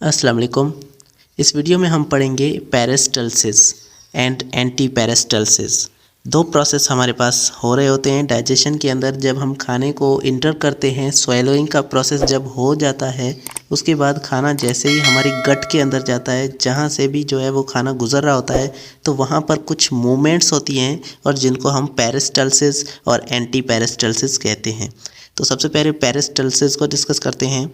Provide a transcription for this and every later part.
अस्सलाम वालेकुम। इस वीडियो में हम पढ़ेंगे पेरिस्टल्सिस एंड एंटी पेरिस्टल्सिस। दो प्रोसेस हमारे पास हो रहे होते हैं डाइजेशन के अंदर। जब हम खाने को इंटर करते हैं, स्वेलोइंग का प्रोसेस जब हो जाता है, उसके बाद खाना जैसे ही हमारी गट के अंदर जाता है, जहाँ से भी जो है वो खाना गुजर रहा होता है, तो वहाँ पर कुछ मूवमेंट्स होती हैं और जिनको हम पेरिस्टल्सिस और एंटी पेरिस्टल्सिस कहते हैं। तो सबसे पहले पेरिस्टल्सिस को डिस्कस करते हैं।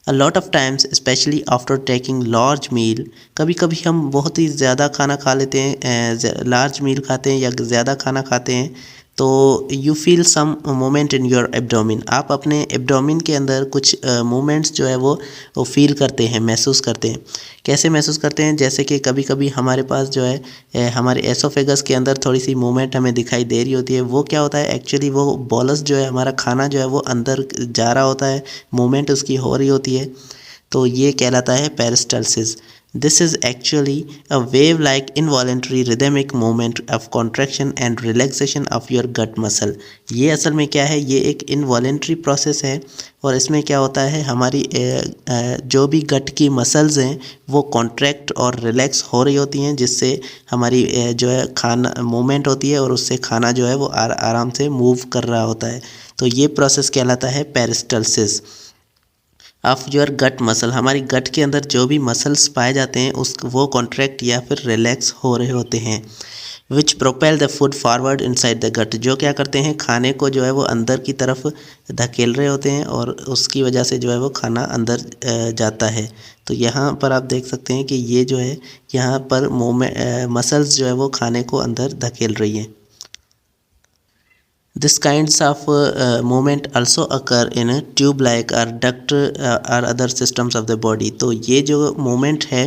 A lot of times, especially after taking large meal, कभी कभी हम बहुत ही ज़्यादा खाना खा लेते हैं, लार्ज मील खाते हैं या ज़्यादा खाना खाते हैं, तो you feel some moment in your abdomen. आप अपने एब्डोमिन के अंदर कुछ मोमेंट्स जो है वो फील करते हैं, महसूस करते हैं। कैसे महसूस करते हैं? जैसे कि कभी कभी हमारे पास जो है हमारे एसोफेगस के अंदर थोड़ी सी मूवमेंट हमें दिखाई दे रही होती है। वो क्या होता है एक्चुअली, वो बोलस जो है, हमारा खाना जो है वो अंदर जा रहा होता है, मूवमेंट उसकी हो रही होती है, तो ये कहलाता है पेरिस्टल्सिस। This is actually a wave-like involuntary rhythmic movement of contraction and relaxation of your gut muscle। ये असल में क्या है? ये एक involuntary process है और इसमें क्या होता है, हमारी जो भी गट की मसल्स हैं वो कॉन्ट्रैक्ट और रिलैक्स हो रही होती हैं, जिससे हमारी जो है खाना मूवमेंट होती है और उससे खाना जो है वो आराम से मूव कर रहा होता है। तो ये प्रोसेस कहलाता है पेरिस्टल्सिस ऑफ योर गट मसल। हमारी गट के अंदर जो भी मसल्स पाए जाते हैं वो कॉन्ट्रैक्ट या फिर रिलैक्स हो रहे होते हैं। Which propel the food forward inside the gut, जो क्या करते हैं, खाने को जो है वो अंदर की तरफ धकेल रहे होते हैं और उसकी वजह से जो है वो खाना अंदर जाता है। तो यहाँ पर आप देख सकते हैं कि ये जो है यहाँ पर मसल्स जो है वो खाने को अंदर धकेल रही हैं। This kinds of movement also occur in a tube-like or duct or other systems of the body। तो ये जो movement है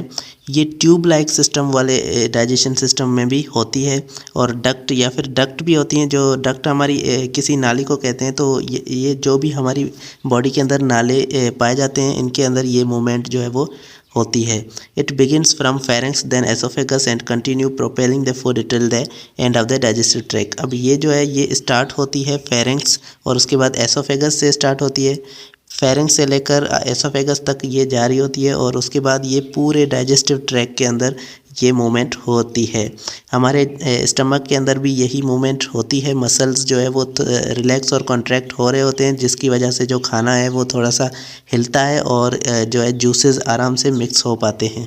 ये ट्यूब-लाइक सिस्टम वाले डाइजेशन सिस्टम में भी होती है और डक्ट या फिर डक्ट भी होती हैं। जो डक्ट हमारी किसी नाली को कहते हैं। तो ये जो भी हमारी बॉडी के अंदर नाले पाए जाते हैं, इनके अंदर ये मूवमेंट जो है वो होती है। It begins from pharynx then oesophagus and continue propelling the food till the end of the digestive tract. अब ये जो है ये स्टार्ट होती है फेरेंक्स और उसके बाद एसोफेगस से स्टार्ट होती है। फेरेंक्स से लेकर एसोफेगस तक ये जारी होती है और उसके बाद ये पूरे डाइजेस्टिव ट्रैक्ट के अंदर ये मूवमेंट होती है। हमारे स्टमक के अंदर भी यही मूवमेंट होती है। मसल्स जो है वो रिलैक्स और कॉन्ट्रैक्ट हो रहे होते हैं, जिसकी वजह से जो खाना है वो थोड़ा सा हिलता है और जो है जूसेस आराम से मिक्स हो पाते हैं।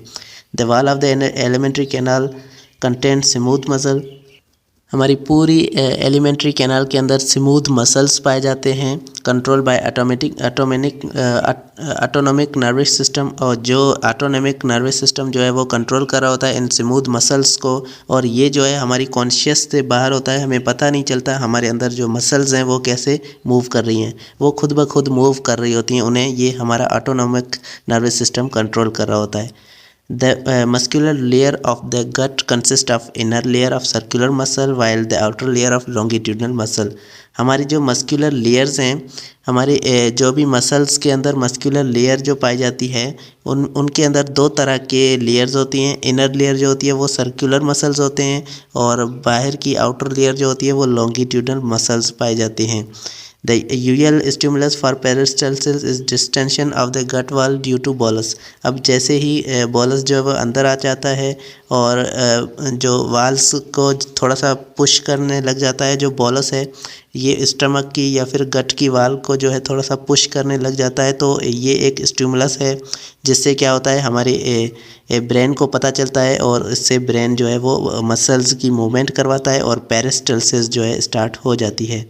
The wall of the alimentary canal content smooth muscle. हमारी पूरी एलिमेंट्री कैनाल के अंदर स्मूथ मसल्स पाए जाते हैं, control by autonomic nervous system. और जो ऑटोनॉमिक नर्वस सिस्टम जो है वो कंट्रोल कर रहा होता है इन स्मूथ मसल्स को, और ये जो है हमारी कॉन्शियस से बाहर होता है। हमें पता नहीं चलता हमारे अंदर जो मसल्स हैं वो कैसे मूव कर रही हैं, वो खुद ब खुद मूव कर रही होती हैं। उन्हें ये हमारा ऑटोनॉमिक नर्वस सिस्टम कंट्रोल कर रहा होता है। The muscular layer of the gut consists of inner layer of circular muscle while the outer layer of longitudinal muscle। हमारी जो मस्कुलर लेयर्स हैं, हमारे जो भी मसल्स के अंदर मस्कुलर लेयर जो पाई जाती है, उनके अंदर दो तरह के लेयर्स होती हैं। इनर लेयर जो होती है वो सर्कुलर मसल्स होते हैं और बाहर की आउटर लेयर जो होती है वो लॉन्गिट्यूडनल मसल्स पाए जाते हैं। The usual stimulus for peristalsis is distension of the gut wall due to bolus। अब जैसे ही बोलस जो है वो अंदर आ जाता है और जो वाल्स को थोड़ा सा पुश करने लग जाता है, जो बोलस है ये स्टमक की या फिर गट की वाल को जो है थोड़ा सा पुश करने लग जाता है, तो ये एक स्टिमुलस है जिससे क्या होता है हमारे ब्रेन को पता चलता है और इससे ब्रेन जो है वो मसल्स की मूवमेंट करवाता है और पेरिस्टल्सिस जो है स्टार्ट हो जाती है।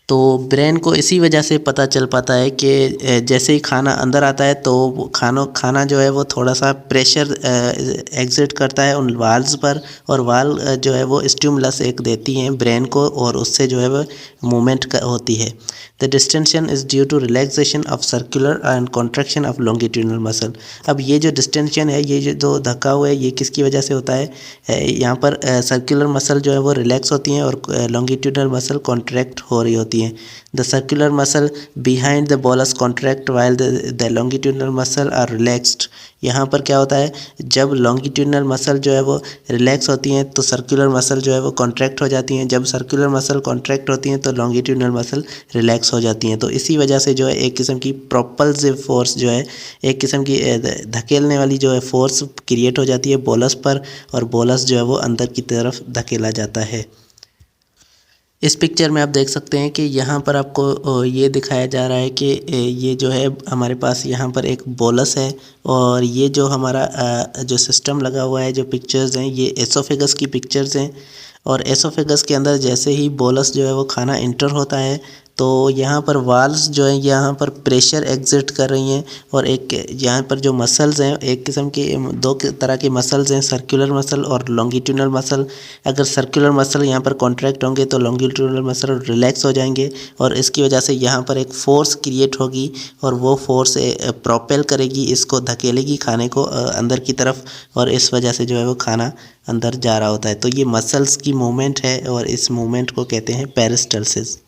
तो ब्रेन को इसी वजह से पता चल पाता है कि जैसे ही खाना अंदर आता है तो खाना जो है वो थोड़ा सा प्रेशर एग्जिट करता है उन वाल्स पर, और वाल जो है वो स्टिमुलस एक देती हैं ब्रेन को और उससे जो है वो मूवमेंट होती है। The distension is due to relaxation of circular and contraction of longitudinal muscle. अब ये जो डिस्टेंशन है, ये जो धक्का हुआ है, ये किसकी वजह से होता है? यहाँ पर सर्कुलर मसल जो है वो रिलैक्स होती हैं और लॉन्गिट्यूडनल मसल कॉन्ट्रैक्ट हो रही होती है। होती हैं। The circular muscle behind the bolus contract while the longitudinal muscle are relaxed. यहाँ पर क्या होता है, जब लॉन्गिट्यूडनल मसल जो है वो रिलैक्स होती हैं तो सर्कुलर मसल जो है वो कॉन्ट्रैक्ट हो जाती हैं। जब सर्कुलर मसल कॉन्ट्रैक्ट होती हैं तो लॉन्गिट्यूडनल मसल रिलैक्स हो जाती हैं। तो इसी वजह से जो है एक किस्म की प्रोपल्सिव फोर्स जो है, एक किस्म की धकेलने वाली जो है फोर्स क्रिएट हो जाती है बोलस पर, और बोलस जो है वो अंदर की तरफ धकेला जाता है। इस पिक्चर में आप देख सकते हैं कि यहाँ पर आपको ये दिखाया जा रहा है कि ये जो है हमारे पास यहाँ पर एक बोलस है, और ये जो हमारा जो सिस्टम लगा हुआ है, जो पिक्चर्स हैं ये एसोफेगस की पिक्चर्स हैं। और एसोफेगस के अंदर जैसे ही बोलस जो है वो खाना इंटर होता है तो यहाँ पर वाल्व्स जो है यहाँ पर प्रेशर एग्जिट कर रही हैं, और एक यहाँ पर जो मसल्स हैं, एक किस्म के दो तरह के मसल्स हैं, सर्कुलर मसल और लॉन्गिट्यूडनल मसल। अगर सर्कुलर मसल यहाँ पर कॉन्ट्रैक्ट होंगे तो लॉन्गिट्यूडनल मसल रिलैक्स हो जाएंगे, और इसकी वजह से यहाँ पर एक फ़ोर्स क्रिएट होगी, और वो फोर्स प्रोपेल करेगी, इसको धकेलेगी खाने को अंदर की तरफ, और इस वजह से जो है वो खाना अंदर जा रहा होता है। तो ये मसल्स की मूवमेंट है, और इस मूवमेंट को कहते हैं पेरिस्टल्सिस।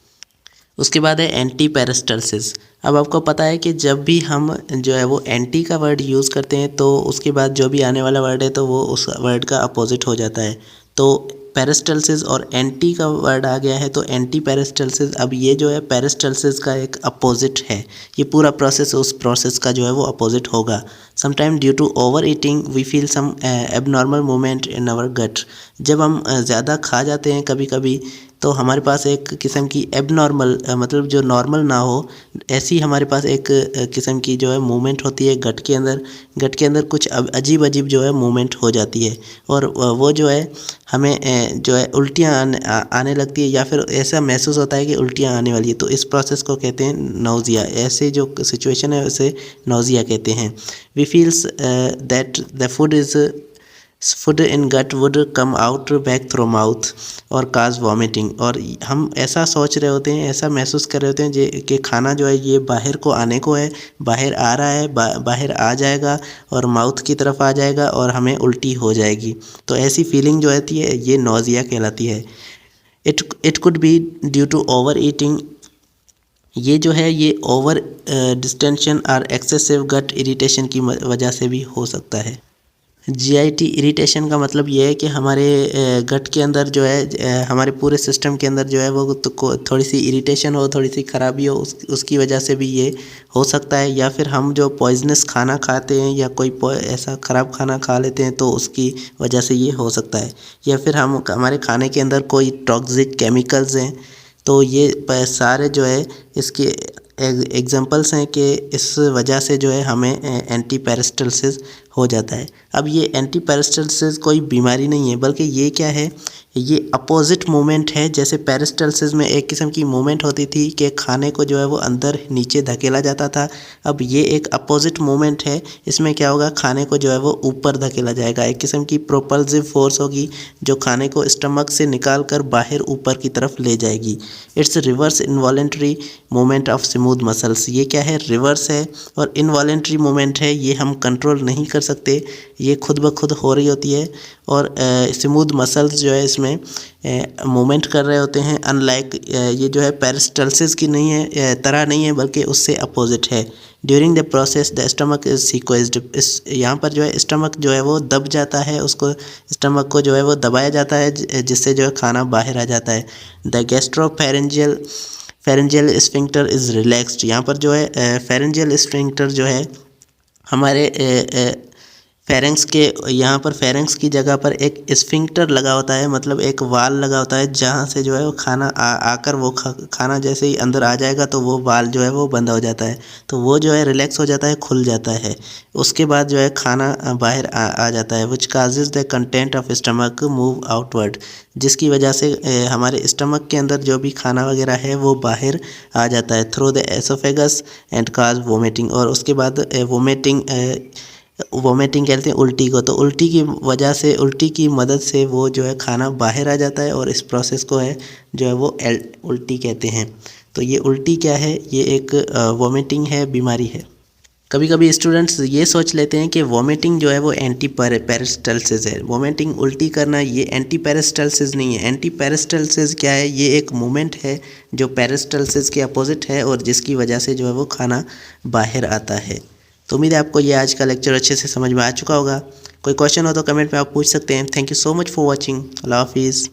उसके बाद है एंटी पेरिस्टल्सिस। अब आपको पता है कि जब भी हम जो है वो एंटी का वर्ड यूज़ करते हैं तो उसके बाद जो भी आने वाला वर्ड है तो वो उस वर्ड का अपोजिट हो जाता है। तो पेरिस्टल्सिस और एंटी का वर्ड आ गया है तो एंटी पेरिस्टल्सिस, अब ये जो है पेरिस्टल्सिस का एक अपोजिट है। ये पूरा प्रोसेस उस प्रोसेस का जो है वो अपोजिट होगा। Sometime due to over eating we feel some abnormal movement in our gut. जब हम ज़्यादा खा जाते हैं कभी कभी तो हमारे पास एक किस्म की एबनॉर्मल मतलब जो नॉर्मल ना हो, ऐसी हमारे पास एक किस्म की जो है मूवमेंट होती है गट के अंदर। गट के अंदर कुछ अजीब अजीब जो है मूवमेंट हो जाती है, और वो जो है हमें जो है उल्टियाँ आने लगती है, या फिर ऐसा महसूस होता है कि उल्टियाँ आने वाली है। तो इस प्रोसेस को कहते हैं नौजिया। ऐसे जो सिचुएशन है उसे नौजिया कहते हैं। We feels that the food in gut would come out back through mouth और काज वॉमिटिंग। और हम ऐसा सोच रहे होते हैं, ऐसा महसूस कर रहे होते हैं कि खाना जो है ये बाहर को आने को है, बाहर आ रहा है, बाहर आ जाएगा और माउथ की तरफ आ जाएगा और हमें उल्टी हो जाएगी। तो ऐसी फीलिंग जो होती है ये नौजिया कहलाती है। It could be due to over eating. ये जो है ये ओवर डिस्टेंशन और एक्सेसिव गट इरिटेशन की वजह से भी हो सकता है। जीआईटी इरिटेशन का मतलब ये है कि हमारे गट के अंदर जो है हमारे पूरे सिस्टम के अंदर जो है वो तो थोड़ी सी इरिटेशन हो, थोड़ी सी खराबी हो, उसकी वजह से भी ये हो सकता है। या फिर हम जो पॉइजनस खाना खाते हैं या कोई ऐसा ख़राब खाना खा लेते हैं तो उसकी वजह से ये हो सकता है। या फिर हमारे खाने के अंदर कोई टॉक्सिक केमिकल्स हैं, तो ये सारे जो है इसके एग्जांपल्स हैं कि इस वजह से जो है हमें एंटी पेरिस्टल्सिस हो जाता है। अब ये एंटी पेरिस्टल्सिस कोई बीमारी नहीं है, बल्कि ये क्या है, ये अपोजिट मूवमेंट है। जैसे पेरिस्टल्सिस में एक किस्म की मूवमेंट होती थी कि खाने को जो है वो अंदर नीचे धकेला जाता था, अब ये एक अपोजिट मूवमेंट है। इसमें क्या होगा, खाने को जो है वो ऊपर धकेला जाएगा। एक किस्म की प्रोपल्सिव फोर्स होगी जो खाने को स्टमक से निकाल कर बाहर ऊपर की तरफ ले जाएगी। It's reverse involuntary movement of smooth muscles. ये क्या है, रिवर्स है और इनवॉलेंट्री मूवमेंट है, ये हम कंट्रोल नहीं कर सकते, ये खुद ब खुद हो रही होती है। और स्मूथ मसल्स जो है इसमें मूवमेंट कर रहे होते हैं। अनलाइक ये जो है पेरिस्टल्सिस की नहीं है, तरह नहीं है, बल्कि उससे अपोजिट है। During the process the stomach is squeezed. इस यहाँ पर जो है स्टमक जो है वो दब जाता है, उसको स्टमक को जो है वो दबाया जाता है जिससे जो है खाना बाहर आ जाता है। The gastropharyngeal sphincter is relaxed. यहाँ पर जो है फेरेंजियल स्फिंक्टर जो है हमारे फेरेंक्स के, यहाँ पर फेरेंक्स की जगह पर एक स्फिंक्टर लगा होता है, मतलब एक वाल लगा होता है जहाँ से जो है वो खाना आकर वो खाना जैसे ही अंदर आ जाएगा तो वो वाल जो है वो बंद हो जाता है, तो वो जो है रिलैक्स हो जाता है, खुल जाता है। उसके बाद जो है खाना बाहर आ जाता है। Which causes the content of stomach move outward. जिसकी वजह से हमारे स्टमक के अंदर जो भी खाना वगैरह है वो बाहर आ जाता है through the oesophagus and cause vomiting. और उसके बाद वोमिटिंग कहते हैं उल्टी को, तो उल्टी की वजह से, उल्टी की मदद से वो जो है खाना बाहर आ जाता है और इस प्रोसेस को है जो है वो उल्टी कहते हैं। तो ये उल्टी क्या है, ये एक वोमिटिंग है, बीमारी है। कभी कभी स्टूडेंट्स ये सोच लेते हैं कि वॉमिटिंग जो है वो एंटी पेरिस्टल्सिस है। वॉमिटिंग उल्टी करना ये एंटी पेरिस्टल्सिस नहीं है। एंटी पेरिस्टल्सिस क्या है? ये एक मूवमेंट है जो पेरिस्टल्सिस के अपोजिट है और जिसकी वजह से जो है वो खाना बाहर आता है। तो उम्मीद है आपको ये आज का लेक्चर अच्छे से समझ में आ चुका होगा। कोई क्वेश्चन हो तो कमेंट में आप पूछ सकते हैं। Thank you so much for watching. अल्लाह हाफिज़।